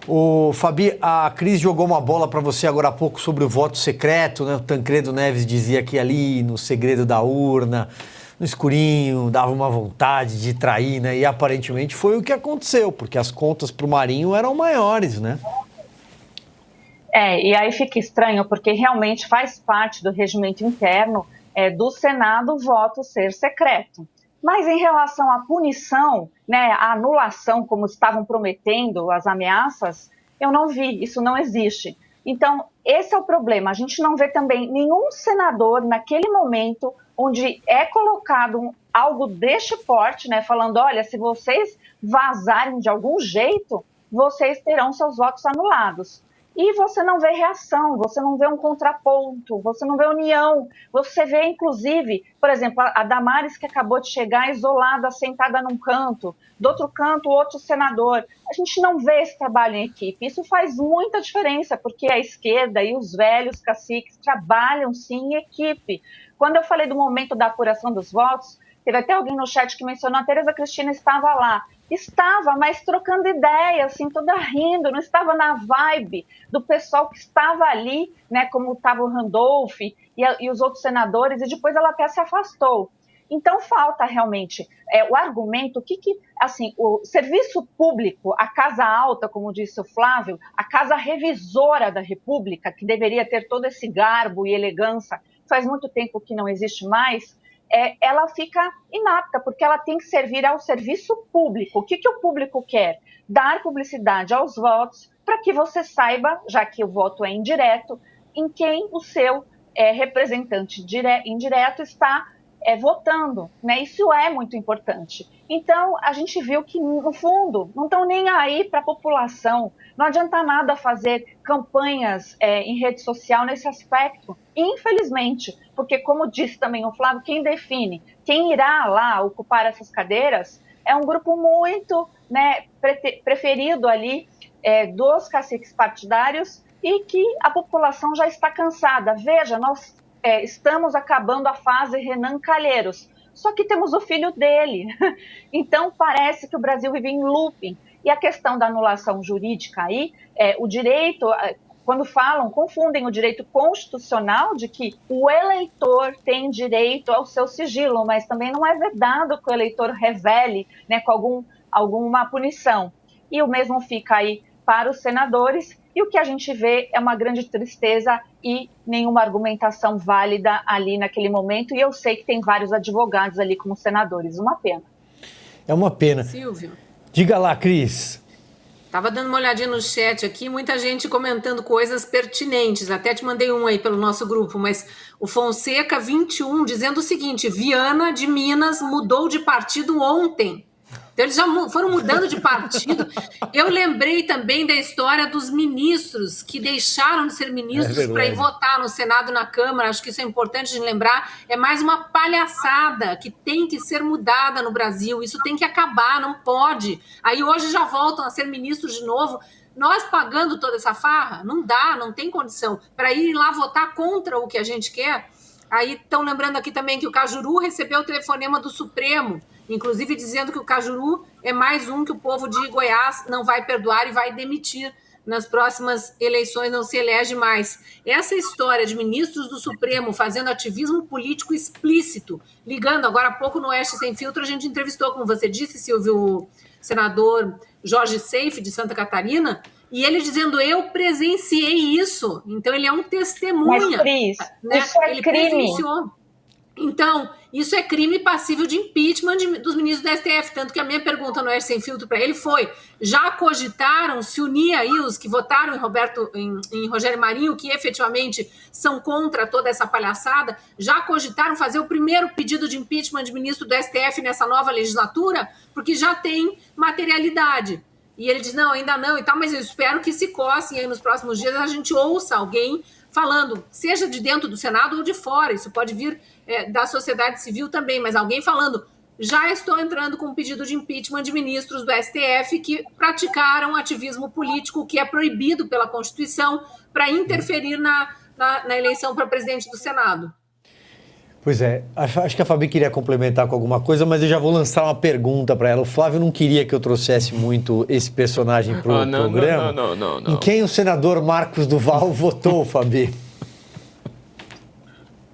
O Fabi, a Cris jogou uma bola para você agora há pouco sobre o voto secreto, né? O Tancredo Neves dizia que ali no segredo da urna, no escurinho, dava uma vontade de trair, né? E aparentemente foi o que aconteceu, porque as contas para o Marinho eram maiores, né? E aí fica estranho, porque realmente faz parte do regimento interno do Senado o voto ser secreto. Mas em relação à punição, né, à anulação, como estavam prometendo, as ameaças, eu não vi, isso não existe. Então, esse é o problema. A gente não vê também nenhum senador naquele momento onde é colocado algo deste porte, né, falando, olha, se vocês vazarem de algum jeito, vocês terão seus votos anulados. E você não vê reação, você não vê um contraponto, você não vê união. Você vê, inclusive, por exemplo, a Damares, que acabou de chegar isolada, sentada num canto, do outro canto, outro senador. A gente não vê esse trabalho em equipe. Isso faz muita diferença, porque a esquerda e os velhos caciques trabalham, sim, em equipe. Quando eu falei do momento da apuração dos votos, teve até alguém no chat que mencionou, a Tereza Cristina estava lá. Estava, mas trocando ideia, assim, toda rindo, não estava na vibe do pessoal que estava ali, né, como estava o Randolph e os outros senadores, e depois ela até se afastou. Então falta realmente o argumento, assim, o serviço público, a casa alta, como disse o Flávio, a casa revisora da República, que deveria ter todo esse garbo e elegância, faz muito tempo que não existe mais, ela fica inapta, porque ela tem que servir ao serviço público. O que o público quer? Dar publicidade aos votos para que você saiba, já que o voto é indireto, em quem o seu representante indireto está votando, né? Isso é muito importante. Então, a gente viu que, no fundo, não estão nem aí para a população. Não adianta nada fazer campanhas em rede social nesse aspecto, infelizmente, porque, como disse também o Flávio, quem define, quem irá lá ocupar essas cadeiras, é um grupo muito, né, preferido ali dos caciques partidários e que a população já está cansada. Veja, nós estamos acabando a fase Renan Calheiros, só que temos o filho dele. Então, parece que o Brasil vive em looping. E a questão da anulação jurídica aí, o direito, quando falam, confundem o direito constitucional de que o eleitor tem direito ao seu sigilo, mas também não é vedado que o eleitor revele, né, com alguma punição. E o mesmo fica aí para os senadores, e o que a gente vê é uma grande tristeza e nenhuma argumentação válida ali naquele momento, e eu sei que tem vários advogados ali como senadores, uma pena. É uma pena. Silvio. Diga lá, Cris. Tava dando uma olhadinha no chat aqui, muita gente comentando coisas pertinentes, até te mandei um aí pelo nosso grupo, mas o Fonseca 21 dizendo o seguinte, Viana de Minas mudou de partido ontem. Então, eles já foram mudando de partido. Eu lembrei também da história dos ministros que deixaram de ser ministros para ir votar no Senado e na Câmara. Acho que isso é importante de lembrar. É mais uma palhaçada que tem que ser mudada no Brasil. Isso tem que acabar, não pode. Aí hoje já voltam a ser ministros de novo. Nós pagando toda essa farra? Não dá, não tem condição. Para ir lá votar contra o que a gente quer. Aí estão lembrando aqui também que o Cajuru recebeu o telefonema do Supremo, inclusive dizendo que o Cajuru é mais um que o povo de Goiás não vai perdoar e vai demitir nas próximas eleições, não se elege mais. Essa história de ministros do Supremo fazendo ativismo político explícito, ligando, agora há pouco no Oeste Sem Filtro, a gente entrevistou, como você disse, Silvio, o senador Jorge Seife, de Santa Catarina, e ele dizendo, eu presenciei isso. Então, ele é um testemunha. Mas, Cris, né? Isso é ele crime. Presenciou. Então, isso é crime passível de impeachment dos ministros do STF. Tanto que a minha pergunta no Oeste Sem Filtro para ele foi, já cogitaram se unir aí os que votaram em Rogério Marinho, que efetivamente são contra toda essa palhaçada, já cogitaram fazer o primeiro pedido de impeachment de ministro do STF nessa nova legislatura? Porque já tem materialidade. E ele diz, não, ainda não e tal, mas eu espero que se coce aí nos próximos dias a gente ouça alguém falando, seja de dentro do Senado ou de fora, isso pode vir da sociedade civil também, mas alguém falando, já estou entrando com um pedido de impeachment de ministros do STF que praticaram ativismo político que é proibido pela Constituição para interferir na eleição para presidente do Senado. Pois é, acho que a Fabi queria complementar com alguma coisa, mas eu já vou lançar uma pergunta para ela. O Flávio não queria que eu trouxesse muito esse personagem para o programa. Não. Em quem o senador Marcos Duval votou, Fabi?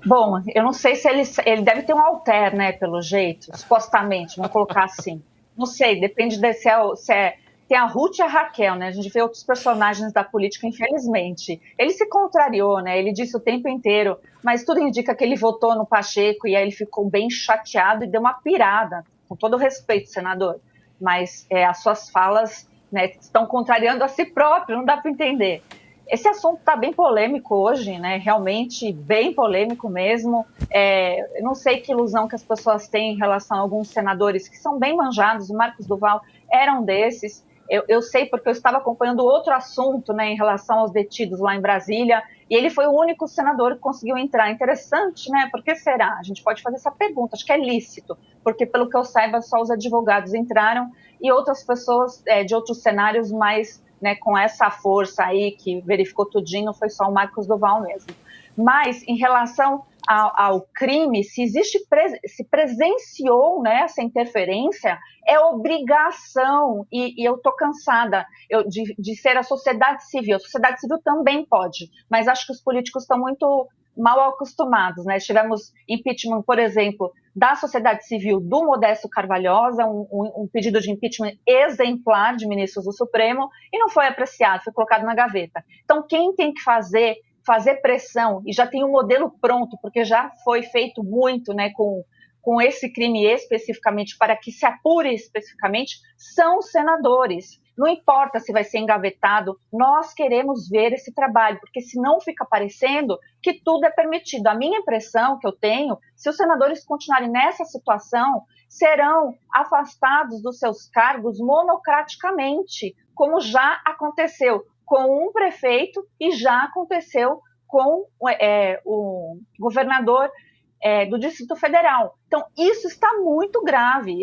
Bom, eu não sei se ele deve ter um alter, né, pelo jeito, supostamente, vamos colocar assim. Não sei, depende tem a Ruth e a Raquel, né? A gente vê outros personagens da política, infelizmente. Ele se contrariou, né? Ele disse o tempo inteiro, mas tudo indica que ele votou no Pacheco e aí ele ficou bem chateado e deu uma pirada. Com todo respeito, senador. Mas as suas falas, né, estão contrariando a si próprio, não dá para entender. Esse assunto está bem polêmico hoje, né? Realmente bem polêmico mesmo. Eu não sei que ilusão que as pessoas têm em relação a alguns senadores que são bem manjados. O Marcos Duval era um desses. Eu sei porque eu estava acompanhando outro assunto, né, em relação aos detidos lá em Brasília, e ele foi o único senador que conseguiu entrar. Interessante, né? Por que será? A gente pode fazer essa pergunta. Acho que é lícito, porque pelo que eu saiba, só os advogados entraram e outras pessoas de outros cenários mais, né, com essa força aí que verificou tudinho, foi só o Marcos Duval mesmo. Mas em relação ao crime, se presenciou, né, essa interferência, é obrigação, e eu estou cansada de ser a sociedade civil. A sociedade civil também pode, mas acho que os políticos estão muito mal acostumados, né? Tivemos impeachment, por exemplo, da sociedade civil do Modesto Carvalhosa, um pedido de impeachment exemplar de ministros do Supremo, e não foi apreciado, foi colocado na gaveta. Então, quem tem que fazer pressão, e já tem um modelo pronto, porque já foi feito muito, né, com esse crime especificamente, para que se apure especificamente, são os senadores. Não importa se vai ser engavetado, nós queremos ver esse trabalho, porque senão fica parecendo que tudo é permitido. A minha impressão que eu tenho, se os senadores continuarem nessa situação, serão afastados dos seus cargos monocraticamente, como já aconteceu com um prefeito e já aconteceu com o governador do Distrito Federal. Então, isso está muito grave.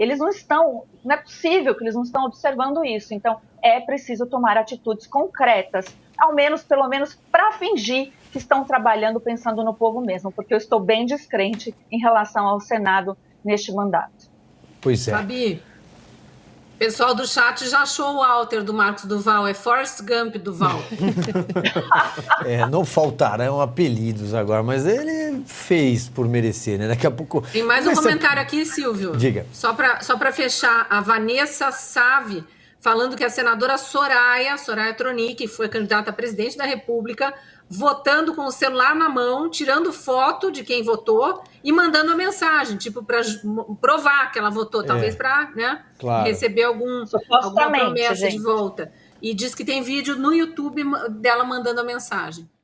Não é possível que eles não estão observando isso. Então, é preciso tomar atitudes concretas, pelo menos para fingir que estão trabalhando pensando no povo mesmo, porque eu estou bem descrente em relação ao Senado neste mandato. Pois é. Fabi, o pessoal do chat já achou o alter do Marcos Duval, é Forrest Gump Duval. Não faltarão apelidos agora, mas ele fez por merecer, né? Daqui a pouco... Tem mais um comentário aqui, Silvio. Diga. Só para fechar, a Vanessa Save, falando que a senadora Soraya Tronic, que foi candidata a presidente da República, votando com o celular na mão, tirando foto de quem votou e mandando uma mensagem, tipo, para provar que ela votou, talvez para, né, claro, receber alguma promessa de volta. E diz que tem vídeo no YouTube dela mandando a mensagem.